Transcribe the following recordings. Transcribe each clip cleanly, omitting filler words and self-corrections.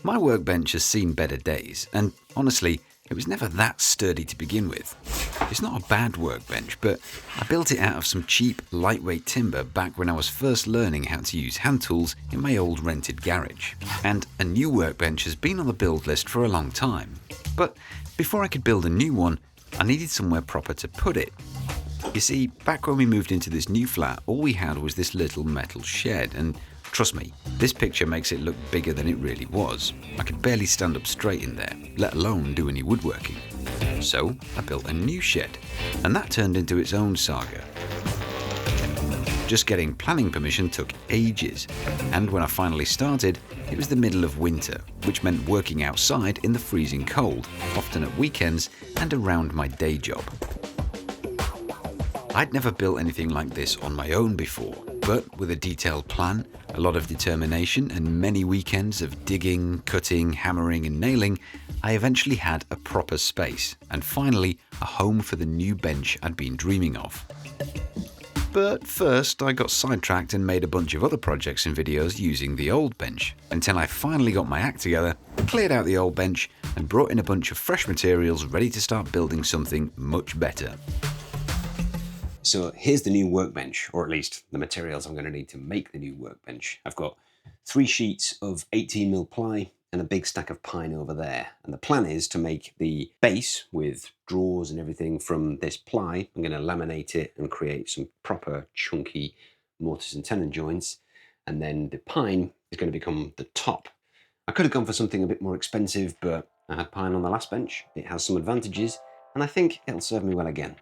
My workbench has seen better days, and honestly, it was never that sturdy to begin with. It's not a bad workbench, but I built it out of some cheap, lightweight timber back when I was first learning how to use hand tools in my old rented garage. And a new workbench has been on the build list for a long time. But before I could build a new one, I needed somewhere proper to put it. You see, back when we moved into this new flat, all we had was this little metal shed, and trust me, this picture makes it look bigger than it really was. I could barely stand up straight in there, let alone do any woodworking. So I built a new shed, and that turned into its own saga. Just getting planning permission took ages, and when I finally started, it was the middle of winter, which meant working outside in the freezing cold, often at weekends and around my day job. I'd never built anything like this on my own before, but with a detailed plan, a lot of determination, and many weekends of digging, cutting, hammering, and nailing, I eventually had a proper space, and finally a home for the new bench I'd been dreaming of. But first, I got sidetracked and made a bunch of other projects and videos using the old bench, until I finally got my act together, cleared out the old bench, and brought in a bunch of fresh materials ready to start building something much better. So here's the new workbench, or at least the materials I'm going to need to make the new workbench. I've got 3 sheets of 18mm ply and a big stack of pine over there. And the plan is to make the base with drawers and everything from this ply. I'm going to laminate it and create some proper chunky mortise and tenon joints. And then the pine is going to become the top. I could have gone for something a bit more expensive, but I had pine on the last bench. It has some advantages, and I think it'll serve me well again.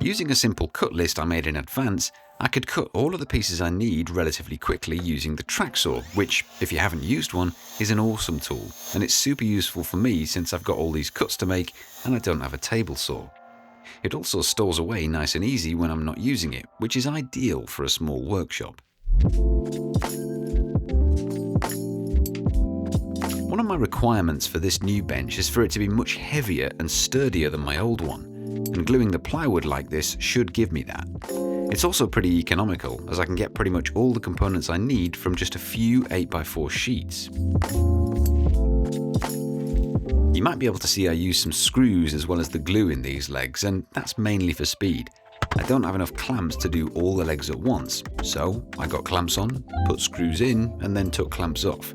Using a simple cut list I made in advance, I could cut all of the pieces I need relatively quickly using the track saw, which, if you haven't used one, is an awesome tool, and it's super useful for me since I've got all these cuts to make and I don't have a table saw. It also stores away nice and easy when I'm not using it, which is ideal for a small workshop. One of my requirements for this new bench is for it to be much heavier and sturdier than my old one. And gluing the plywood like this should give me that. It's also pretty economical, as I can get pretty much all the components I need from just a few 8x4 sheets. You might be able to see I use some screws as well as the glue in these legs, and that's mainly for speed. I don't have enough clamps to do all the legs at once, so I got clamps on, put screws in, and then took clamps off.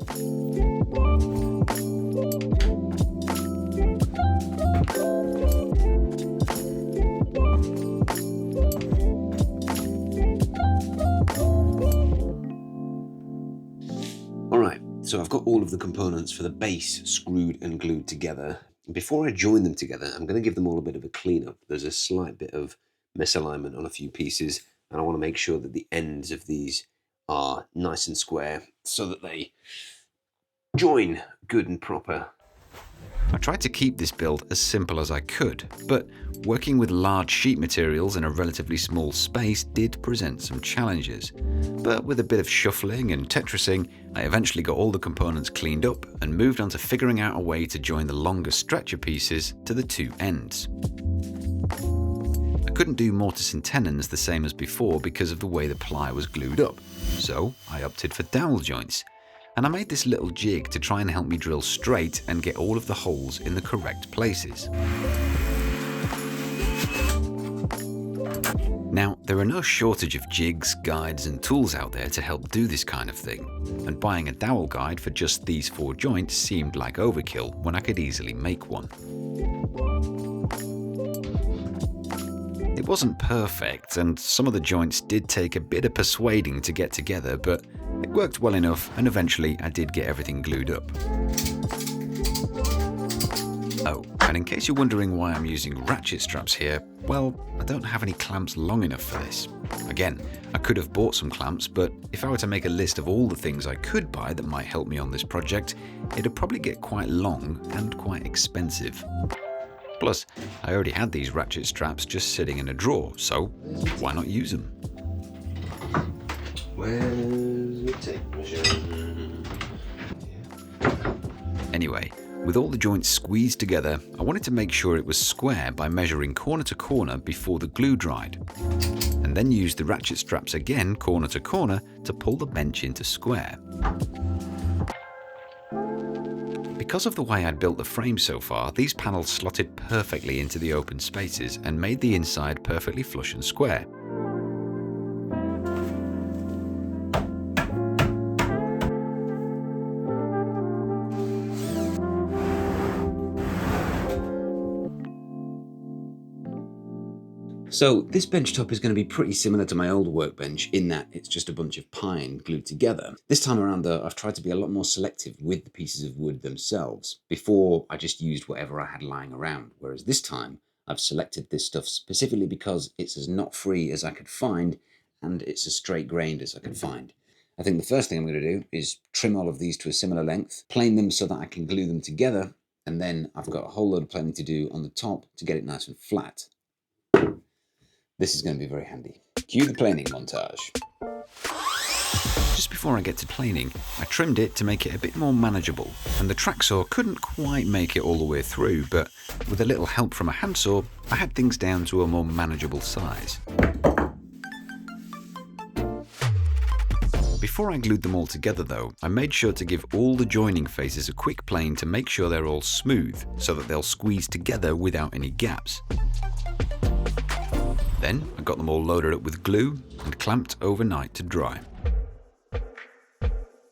So I've got all of the components for the base screwed and glued together. Before I join them together, I'm going to give them all a bit of a cleanup. There's a slight bit of misalignment on a few pieces, and I want to make sure that the ends of these are nice and square so that they join good and proper. I tried to keep this build as simple as I could, but working with large sheet materials in a relatively small space did present some challenges. But with a bit of shuffling and Tetrising, I eventually got all the components cleaned up and moved on to figuring out a way to join the longer stretcher pieces to the 2 ends. I couldn't do mortise and tenons the same as before because of the way the ply was glued up, so I opted for dowel joints. And I made this little jig to try and help me drill straight and get all of the holes in the correct places. Now, there are no shortage of jigs, guides and tools out there to help do this kind of thing, and buying a dowel guide for just these 4 joints seemed like overkill when I could easily make one. It wasn't perfect, and some of the joints did take a bit of persuading to get together, but it worked well enough, and eventually I did get everything glued up. Oh, and in case you're wondering why I'm using ratchet straps here, well, I don't have any clamps long enough for this. Again, I could have bought some clamps, but if I were to make a list of all the things I could buy that might help me on this project, it'd probably get quite long and quite expensive. Plus, I already had these ratchet straps just sitting in a drawer, so why not use them? Where's the tape measure? Anyway, with all the joints squeezed together, I wanted to make sure it was square by measuring corner to corner before the glue dried, and then used the ratchet straps again corner to corner to pull the bench into square. Because of the way I'd built the frame so far, these panels slotted perfectly into the open spaces and made the inside perfectly flush and square. So this bench top is going to be pretty similar to my old workbench in that it's just a bunch of pine glued together. This time around though, I've tried to be a lot more selective with the pieces of wood themselves. Before, I just used whatever I had lying around, whereas this time I've selected this stuff specifically because it's as knot free as I could find and it's as straight grained as I could find. I think the first thing I'm going to do is trim all of these to a similar length, plane them so that I can glue them together, and then I've got a whole load of planing to do on the top to get it nice and flat. This is going to be very handy. Cue the planing montage. Just before I get to planing, I trimmed it to make it a bit more manageable, and the track saw couldn't quite make it all the way through, but with a little help from a handsaw, I had things down to a more manageable size. Before I glued them all together though, I made sure to give all the joining faces a quick plane to make sure they're all smooth, so that they'll squeeze together without any gaps. Then I got them all loaded up with glue and clamped overnight to dry.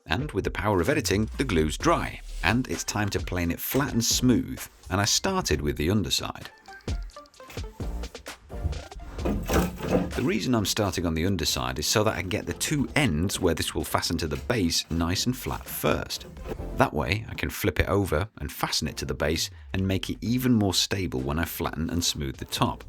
And with the power of editing, the glue's dry, and it's time to plane it flat and smooth, and I started with the underside. The reason I'm starting on the underside is so that I can get the two ends where this will fasten to the base nice and flat first. That way I can flip it over and fasten it to the base and make it even more stable when I flatten and smooth the top.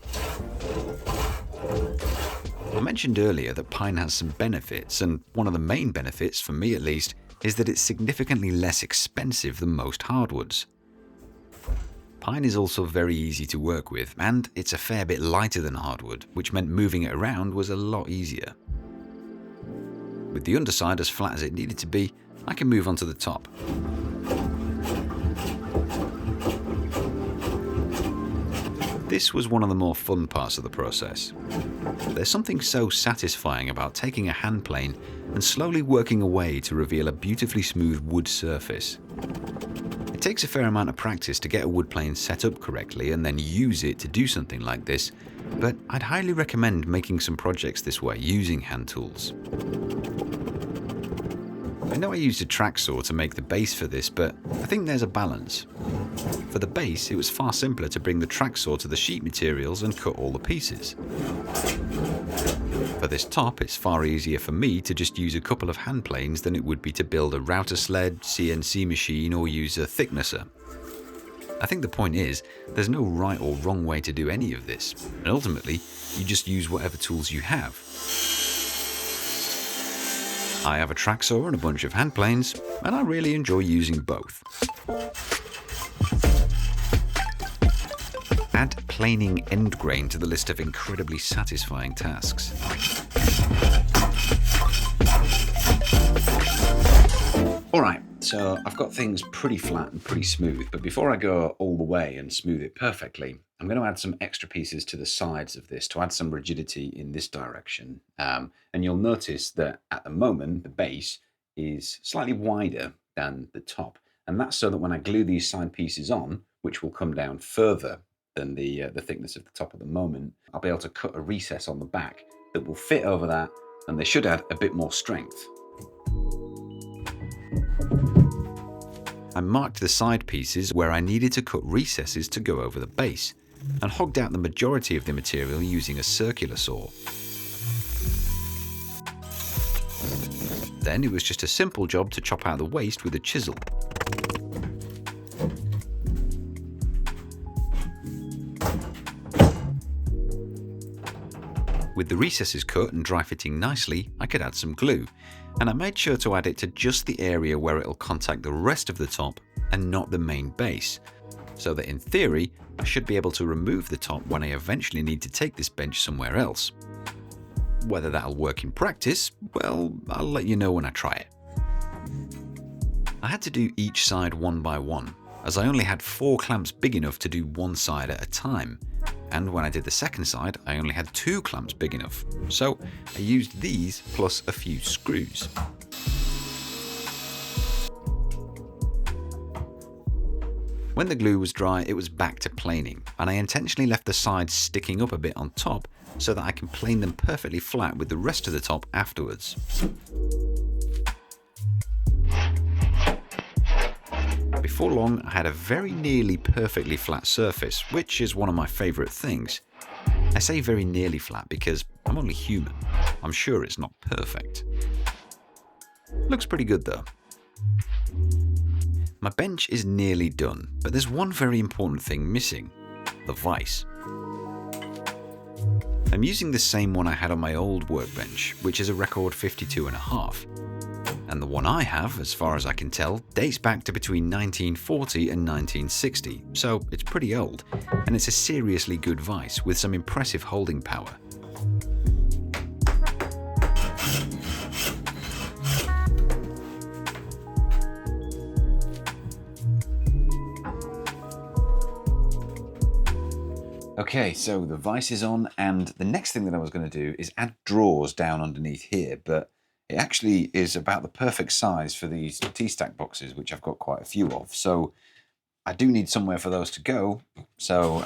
I mentioned earlier that pine has some benefits, and one of the main benefits, for me at least, is that it's significantly less expensive than most hardwoods. Pine is also very easy to work with, and it's a fair bit lighter than hardwood, which meant moving it around was a lot easier. With the underside as flat as it needed to be, I can move on to the top. This was one of the more fun parts of the process. There's something so satisfying about taking a hand plane and slowly working away to reveal a beautifully smooth wood surface. It takes a fair amount of practice to get a wood plane set up correctly and then use it to do something like this, but I'd highly recommend making some projects this way using hand tools. I know I used a track saw to make the base for this, but I think there's a balance. For the base, it was far simpler to bring the track saw to the sheet materials and cut all the pieces. For this top, it's far easier for me to just use a couple of hand planes than it would be to build a router sled, CNC machine, or use a thicknesser. I think the point is, there's no right or wrong way to do any of this, and ultimately, you just use whatever tools you have. I have a track saw and a bunch of hand planes, and I really enjoy using both. Add planing end grain to the list of incredibly satisfying tasks. Alright, so I've got things pretty flat and pretty smooth, but before I go all the way and smooth it perfectly, I'm going to add some extra pieces to the sides of this to add some rigidity in this direction. And you'll notice that at the moment, the base is slightly wider than the top. And that's so that when I glue these side pieces on, which will come down further than the thickness of the top at the moment, I'll be able to cut a recess on the back that will fit over that, and they should add a bit more strength. I marked the side pieces where I needed to cut recesses to go over the base, and hogged out the majority of the material using a circular saw. Then it was just a simple job to chop out the waste with a chisel. With the recesses cut and dry fitting nicely, I could add some glue, and I made sure to add it to just the area where it'll contact the rest of the top and not the main base, so that in theory, I should be able to remove the top when I eventually need to take this bench somewhere else. Whether that'll work in practice, well, I'll let you know when I try it. I had to do each side one by one, as I only had 4 clamps big enough to do one side at a time, and when I did the second side, I only had 2 clamps big enough, so I used these plus a few screws. When the glue was dry, it was back to planing, and I intentionally left the sides sticking up a bit on top so that I can plane them perfectly flat with the rest of the top afterwards. Before long, I had a very nearly perfectly flat surface, which is one of my favourite things. I say very nearly flat because I'm only human. I'm sure it's not perfect. Looks pretty good though. My bench is nearly done, but there's one very important thing missing: the vise. I'm using the same one I had on my old workbench, which is a record 52.5. And the one I have, as far as I can tell, dates back to between 1940 and 1960, so it's pretty old, and it's a seriously good vise with some impressive holding power. Okay, so the vise is on, and the next thing that I was going to do is add drawers down underneath here, but it actually is about the perfect size for these T-stack boxes, which I've got quite a few of. So I do need somewhere for those to go. So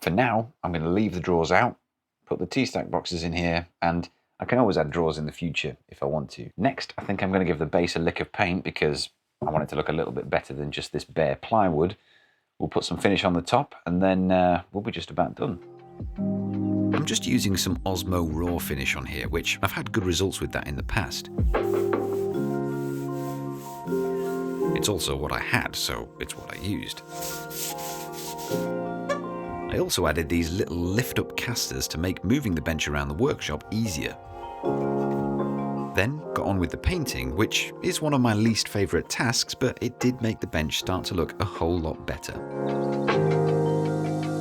for now, I'm going to leave the drawers out, put the T-stack boxes in here, and I can always add drawers in the future if I want to. Next, I think I'm going to give the base a lick of paint because I want it to look a little bit better than just this bare plywood. We'll put some finish on the top, and then we'll be just about done. I'm just using some Osmo Raw finish on here, which I've had good results with that in the past. It's also what I had, so it's what I used. I also added these little lift-up casters to make moving the bench around the workshop easier. Then got on with the painting, which is one of my least favourite tasks, but it did make the bench start to look a whole lot better.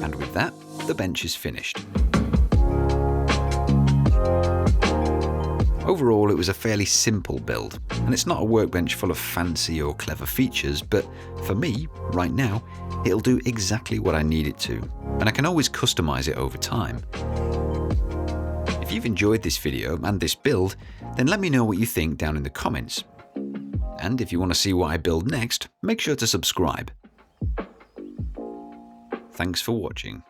And with that, the bench is finished. Overall, it was a fairly simple build, and it's not a workbench full of fancy or clever features, but for me, right now, it'll do exactly what I need it to, and I can always customize it over time. If you've enjoyed this video and this build, then let me know what you think down in the comments. And if you want to see what I build next, make sure to subscribe. Thanks for watching.